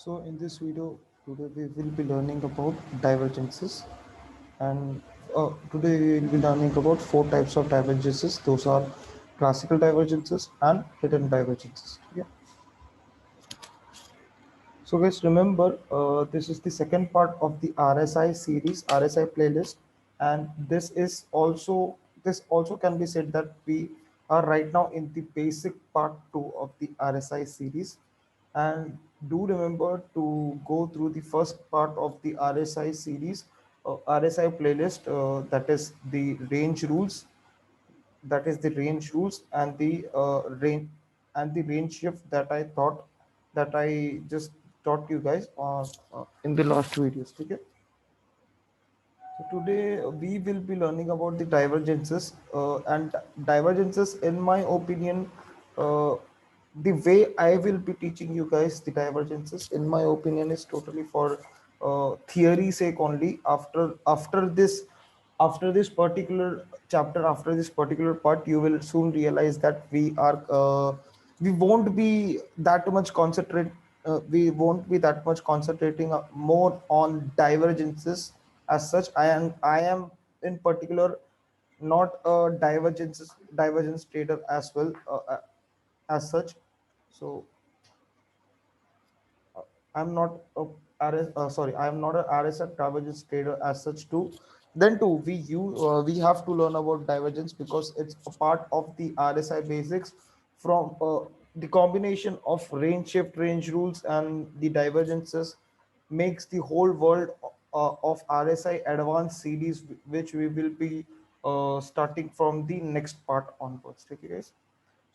So in this video today we will be learning about divergences, and today we will be learning about four types of divergences. Those are classical divergences and hidden divergences. Yeah. So guys, remember this is the second part of the RSI series, RSI playlist, and this also can be said that we are right now in the basic part 2 of the RSI series. And do remember to go through the first part of the RSI series, RSI playlist, that is the range rules and the range shift that I just taught you guys on in the last videos. Okay. So today we will be learning about the divergences, and divergences. In my opinion, uh, the way I will be teaching you guys the divergences, in my opinion, is totally for theory sake only. After this particular chapter, after this particular part, you will soon realize that we won't be that much concentrate we won't be that much concentrating more on divergences as such. I am in particular not a divergence trader as well, as such. So I'm not a I'm not a RSF divergence trader as such too. Then too, we have to learn about divergence because it's a part of the RSI basics. From the combination of range shift, range rules, and the divergences makes the whole world of RSI advanced series, which we will be starting from the next part onwards. Okay, guys.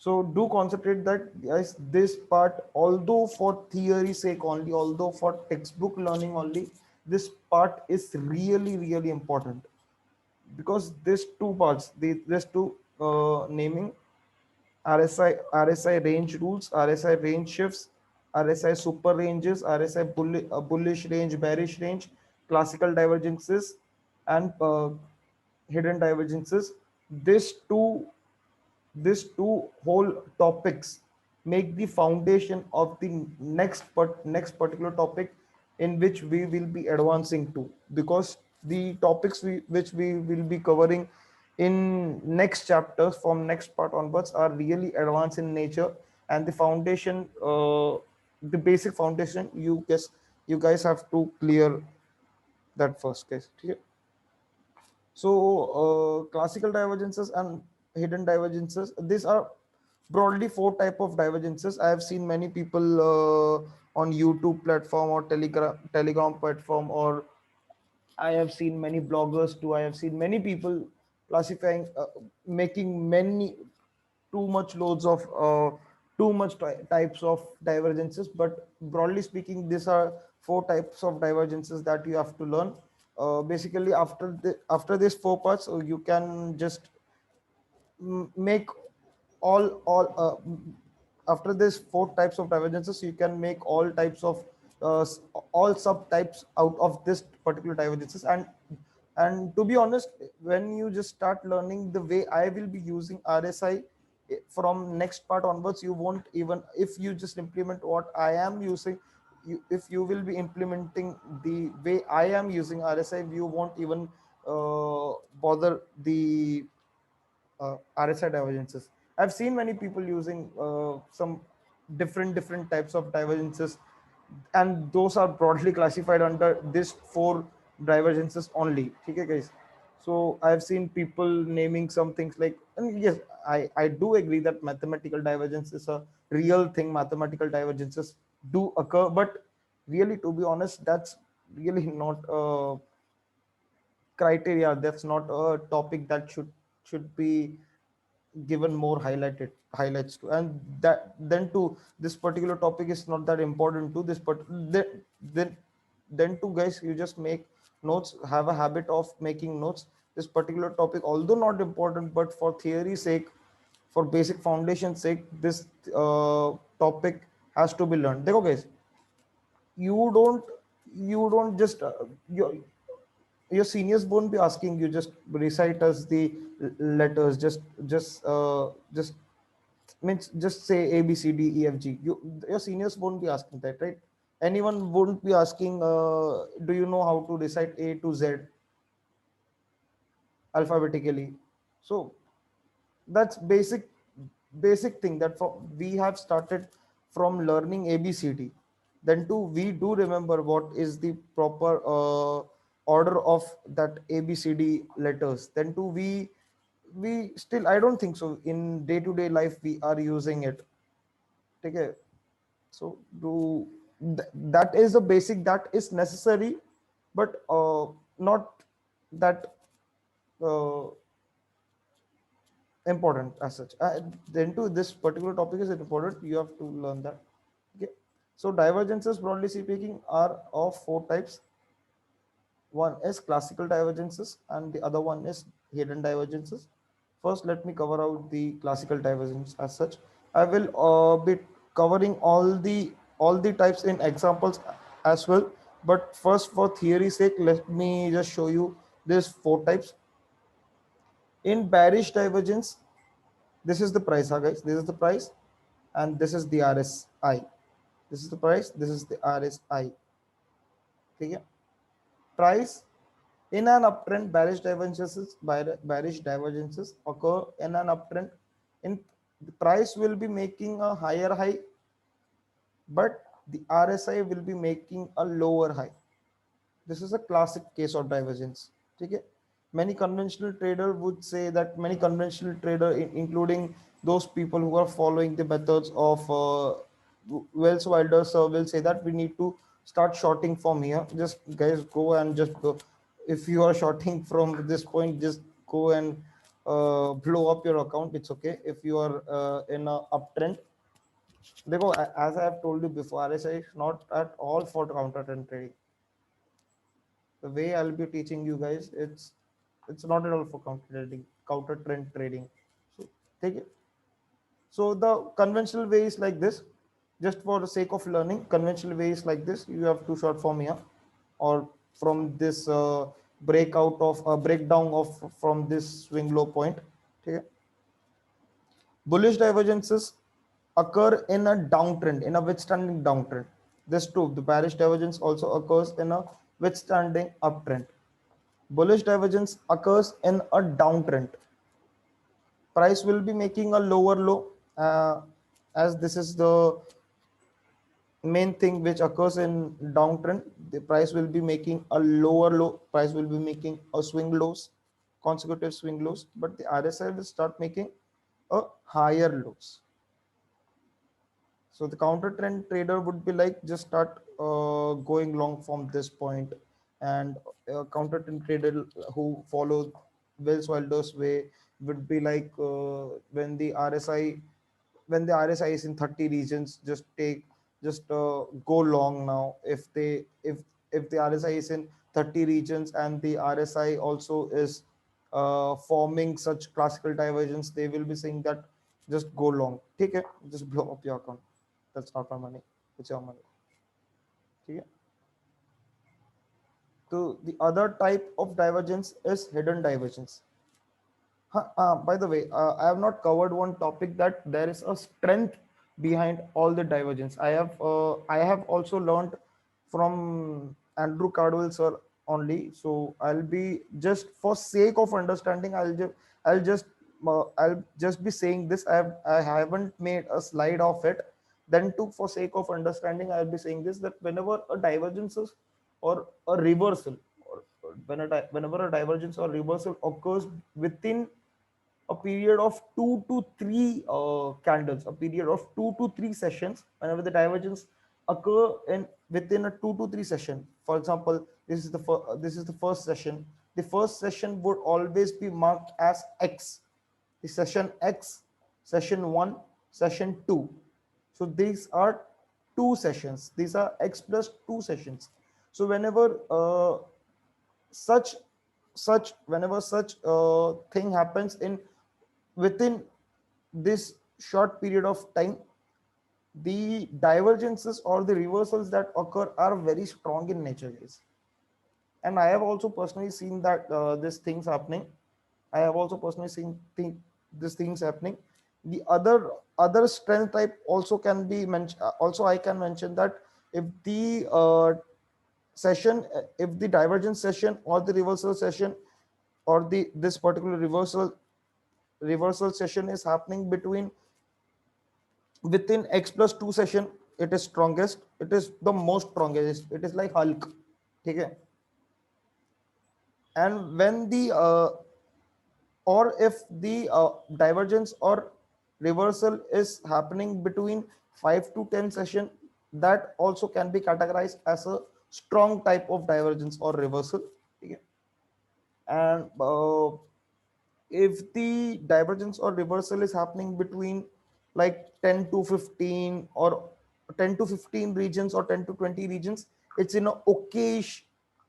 So do concentrate that, guys, this part, although for theory sake only, although for textbook learning only, this part is really, really important because these two parts, these two naming RSI range rules, RSI range shifts, RSI super ranges, RSI bullish range, bearish range, classical divergences, and hidden divergences. These two whole topics make the foundation of the next particular topic in which we will be advancing to, because the topics which we will be covering in next chapters from next part onwards are really advanced in nature, and the foundation, the basic foundation, you guys have to clear that first, guys. Okay. So classical divergences and hidden divergences, these are broadly four type of divergences. I have seen many people on YouTube platform or telegram platform, or I have seen many bloggers too. I have seen many people classifying, making many too much loads of too much types of divergences. But broadly speaking, these are four types of divergences that you have to learn. Basically, after these four parts, you can just make all after this four types of divergences, you can make all types of all subtypes out of this particular divergences. And to be honest, when you just start learning the way I will be using RSI, from next part onwards, you won't even, if you just implement what I am using, if you will be implementing the way I am using RSI, you won't even bother the RSI divergences. I've seen many people using some different types of divergences, and those are broadly classified under this four divergences only. Okay, guys. So I've seen people naming some things like, and yes, I do agree that mathematical divergence is a real thing. Mathematical divergences do occur, but really, to be honest, that's really not criteria. That's not a topic that should be given more highlights to. And that then to this particular topic is not that important to this, but then to, guys, you just make notes, have a habit of making notes. This particular topic, although not important, but for theory sake, for basic foundation sake, this topic has to be learned. Dekho, guys, you don't just your seniors won't be asking you just recite us the letters, just means just say A B C D E F G. Your seniors won't be asking that, right? Anyone wouldn't be asking, do you know how to recite A to Z alphabetically? So that's basic thing that we have started from learning ABCD. Then too, we do remember what is the proper order of that ABCD letters. Then too, we still, I don't think so in day to day life we are using it. Okay, so that is a basic that is necessary, but not that uh, important as such. Then to this particular topic is important, you have to learn that. Okay, so divergences broadly speaking are of four types. One is classical divergences and the other one is hidden divergences. First, let me cover out the classical divergence as such. I will be covering all the types in examples as well, but first for theory sake let me just show you these four types. In bearish divergence, this is the price, huh, guys. This is the price, and this is the RSI. This is the price. This is the RSI. Okay. Price in an uptrend, bearish divergences occur in an uptrend. In the price will be making a higher high, but the RSI will be making a lower high. This is a classic case of divergence. Okay. Many conventional trader would say that many conventional trader, including those people who are following the methods of Wells Wilder, sir, will say that we need to start shorting from here. Just guys go and just go. If you are shorting from this point, just go and blow up your account. It's okay. If you are in a uptrend, as I have told you before, RSI is not at all for counter trend trading. The way I'll be teaching you guys, it's not at all for counter trend trading. So take it. So the conventional way is like this. Just for the sake of learning, conventional way is like this. You have to short from here, or from this breakdown of from this swing low point. Okay. Bullish divergences occur in a downtrend, in a withstanding downtrend. This too, the bearish divergence also occurs in a withstanding uptrend. Bullish divergence occurs in a downtrend. Price will be making a lower low, as this is the main thing which occurs in downtrend. The price will be making a lower low. Price will be making a swing lows, consecutive swing lows, but the RSI will start making a higher lows. So the counter trend trader would be like just start going long from this point, and counter trend trader who follow Wells Wilder's way would be like when the RSI is in 30 regions, just go long now. If the RSI is in 30 regions and the RSI also is forming such classical divergence, they will be saying that just go long. Take it, just blow up your account. That's not my money. It's your money. Okay. So the other type of divergence is hidden divergence. By the way, I have not covered one topic, that there is a strength behind all the divergence. I have also learned from Andrew Cardwell sir only. So I'll be just for sake of understanding, I'll just be saying this. I haven't made a slide of it. Then too, for sake of understanding, I'll be saying this, that whenever a divergences or a reversal, or whenever a divergence or reversal occurs within a period of 2 to 3 candles, a period of 2 to 3 sessions, whenever the divergence occur in within a 2 to 3 session. For example, this is the first session. The first session would always be marked as X. The session X, session 1, session 2. So these are 2 sessions. These are X plus 2 sessions. So such whenever such thing happens in within this short period of time, the divergences or the reversals that occur are very strong in nature, guys. And I have also personally seen that this things happening. I have also personally seen these things happening. The other strength type also can be mentioned. Also, I can mention that If the session, if the divergence session or the reversal session, or the this particular reversal session is happening between within x+2 session, it is strongest, it is the most strongest, it is like Hulk. Okay. And when the or if the divergence or reversal is happening between 5 to 10 session, that also can be categorized as a strong type of divergence or reversal. Okay. And if the divergence or reversal is happening between like 10 to 15 or 10 to 15 regions or 10 to 20 regions, it's in a okayish,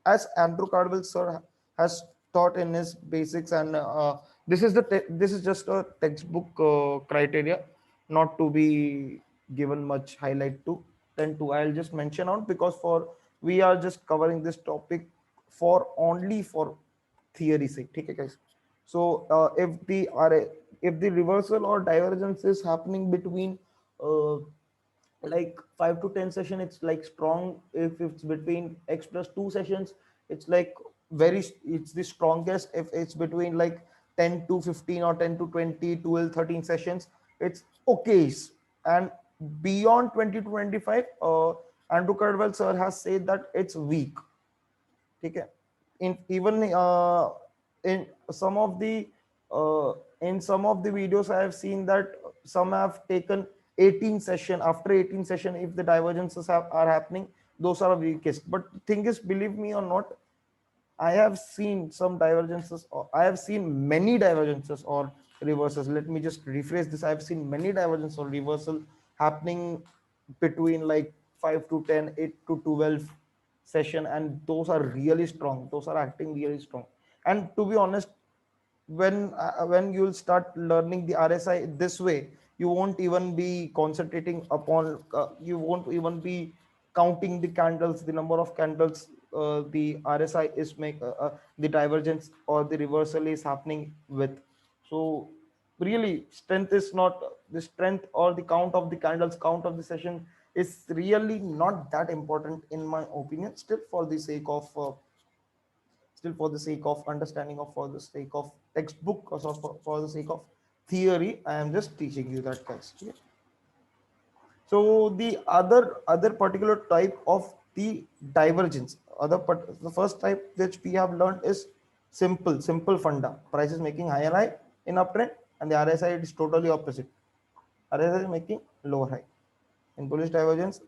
as Andrew Cardwell sir has taught in his basics. And this is this is just a textbook criteria, not to be given much highlight to. 10 to, I'll just mention out because for we are just covering this topic for only for theory sake. Okay, guys. So if the reversal or divergence is happening between uh, like 5 to 10 session, it's like strong. If it's between x+2 sessions, it's like it's the strongest. If it's between like 10 to 15 or 10 to 20, 12, 13 sessions, it's okay. And beyond 20 to 25, Andrew Cardwell sir has said that it's weak. Okay. In even in some of the uh, in some of the videos I have seen that some have taken 18 session. After 18 session, if the divergences are happening, those are weakest. But the thing is, believe me or not, I have seen some divergences, or I have seen many divergences or reversals. Let me just rephrase this. I've seen many divergences or reversal happening between like 5 to 10, 8 to 12 session, and those are really strong. Those are acting really strong. And to be honest, when you'll start learning the RSI this way, you won't even be concentrating upon, you won't even be counting the candles, the number of candles the RSI is the divergence or the reversal is happening with. So really, strength is not the strength or the count of the candles, count of the session is really not that important in my opinion. Still for the sake of understanding, or for the sake of textbook, or for the sake of theory, I am just teaching you that, guys. Okay. So the other particular type of the divergence, the first type which we have learned is simple funda. Price is making higher high in uptrend, and the RSI is totally opposite. RSI is making lower high. In bullish divergence,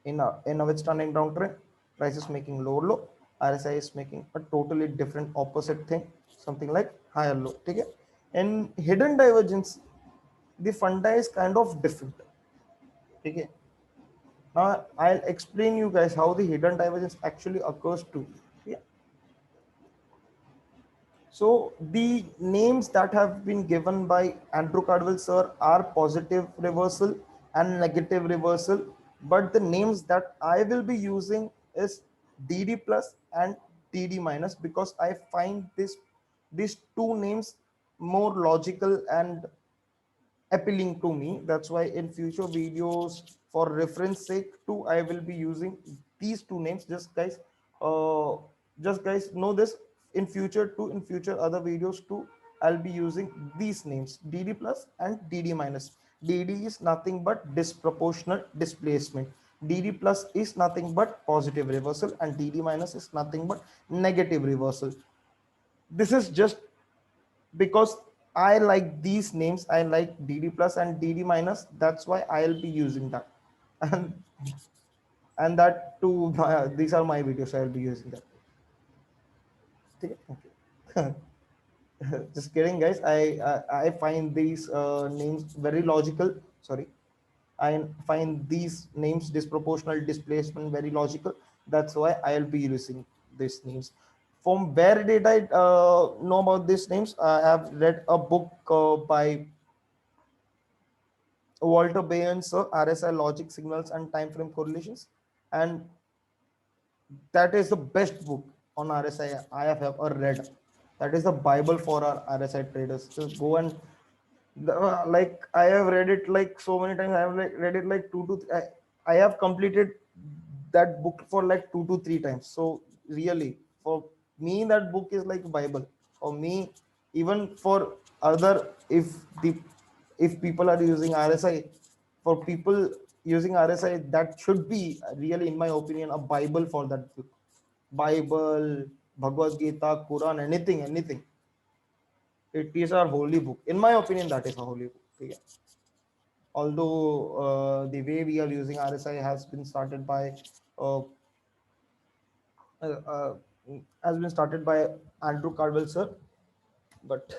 in a withstanding downtrend, price is making lower low, RSI is making a totally different opposite thing, something like higher low. Okay. In hidden divergence, the funda is kind of different. Okay. Now I'll explain you guys how the hidden divergence actually occurs too. Yeah. So the names that have been given by Andrew Cardwell sir are positive reversal and negative reversal, but the names that I will be using is DD plus and DD minus, because I find these two names more logical and appealing to me. That's why in future videos, for reference sake too, I will be using these two names. Uh, just guys know this. In future too, in future other videos too, I'll be using these names: DD plus and DD minus. DD is nothing but disproportional displacement. DD plus is nothing but positive reversal, and DD minus is nothing but negative reversal. This is just because I like these names. I like DD plus and DD minus. That's why I'll be using that. And that too, these are my videos. I'll be using that. Okay. Okay. Just kidding, guys. I find these names very logical. Sorry, I find these names disproportional displacement very logical. That's why I'll be using these names. From where did I know about these names? I have read a book by Walter Bayan's RSI logic signals and time frame correlations, and that is the best book on RSI I have ever read. That is the Bible for our RSI traders. Just go and like I have read it like so many times. I have like read it like two to three. I have completed that book for like 2 to 3 times. So really, for me, that book is like Bible. For me, even for other, the if people are using RSI, for people using RSI, that should be really, in my opinion, a Bible for that book. Bible, Bhagavad Gita, Quran, anything, anything. It is our holy book. In my opinion, that is a holy book. Okay? Although the way we are using RSI uh, uh, uh, has been started by Andrew Cardwell, sir. But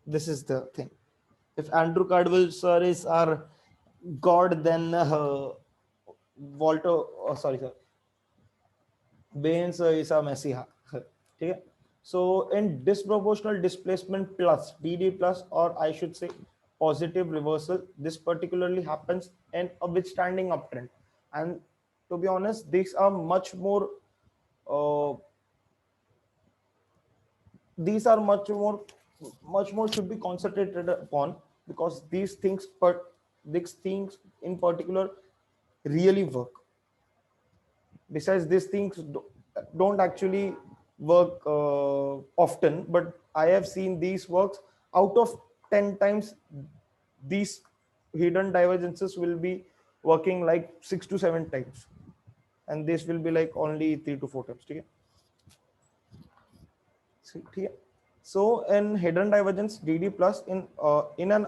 this is the thing. If Andrew Cardwell, sir, is our god, then Walter, sorry, sir, Baines is a Messiah. Okay? So in disproportional displacement plus DD plus, or I should say positive reversal, this particularly happens in a withstanding uptrend. And to be honest, these are uh, much more should be concentrated upon, because these things in particular really work. Besides, these things don't actually work often, but I have seen these works out of 10 times. These hidden divergences will be working like 6 to 7 times, and this will be like only 3 to 4 times. Okay? Okay. So in hidden divergence DD plus, in a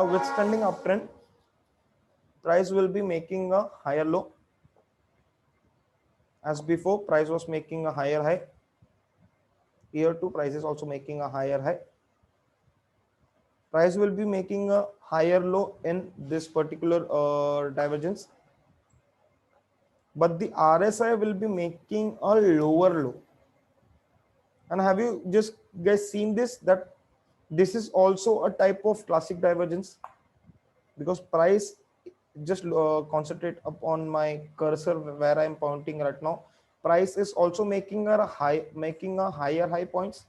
withstanding uptrend, price will be making a higher low. As before, price was making a higher high. Here too, price is also making a higher high. Price will be making a higher low in this particular divergence, but the RSI will be making a lower low. And have you just guys seen this, that this is also a type of classic divergence? Because price, just concentrate upon my cursor where I'm pointing right now. Price is also making a higher high points,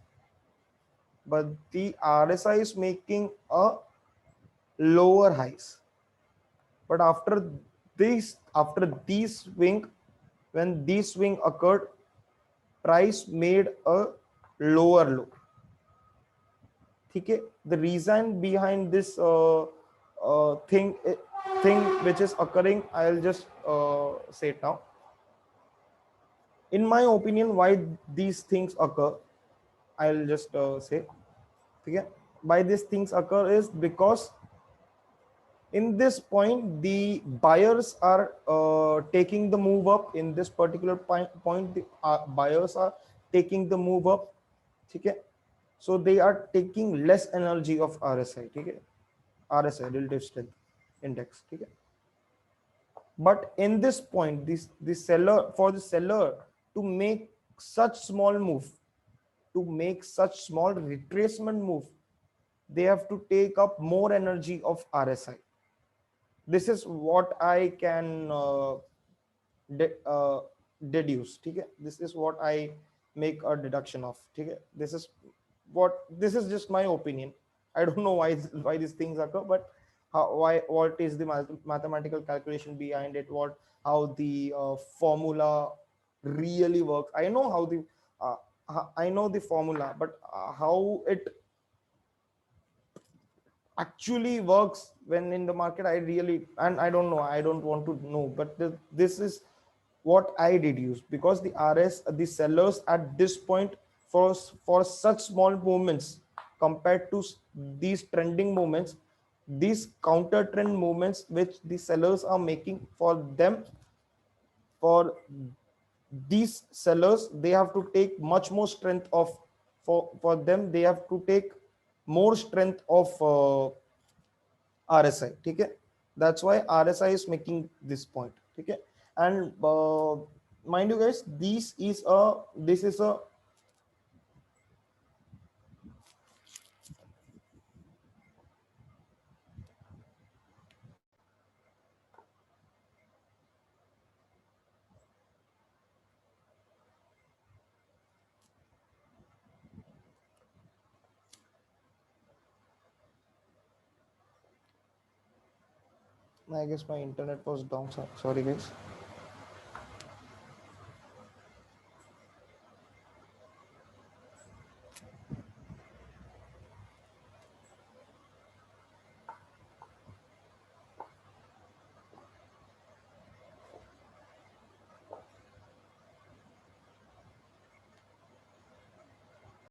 but the RSI is making a lower highs. But after these swing, when these swing occurred, price made a lower low. Okay? The reason behind this thing which is occurring, I'll just say it now. In my opinion, why these things occur, I'll just say. Okay? Why these things occur is because in this point the buyers are taking the move up. In this particular point, the buyers are taking the move up. Okay? So they are taking less energy of RSI. Okay? RSI, relative strength index. Okay? But in this point, the seller to make such small move, to make such small retracement move, they have to take up more energy of RSI. This is what I can de- uh, deduce. Okay? This is what I make a deduction of. Okay? This is just my opinion. I don't know why these things occur, but what is the mathematical calculation behind it, how the formula really works. I know uh, I know the formula, but how it actually works when in the market, I really, and I don't know, I don't want to know, but this is what I deduce. Because the sellers at this point, for such small movements, compared to these trending movements, these counter trend movements which the sellers are making, for these sellers, they have to take much more strength of, for them, they have to take more strength of RSI. Okay? That's why RSI is making this point. Okay? And mind you guys, this is a I guess my internet was down. Sorry, guys.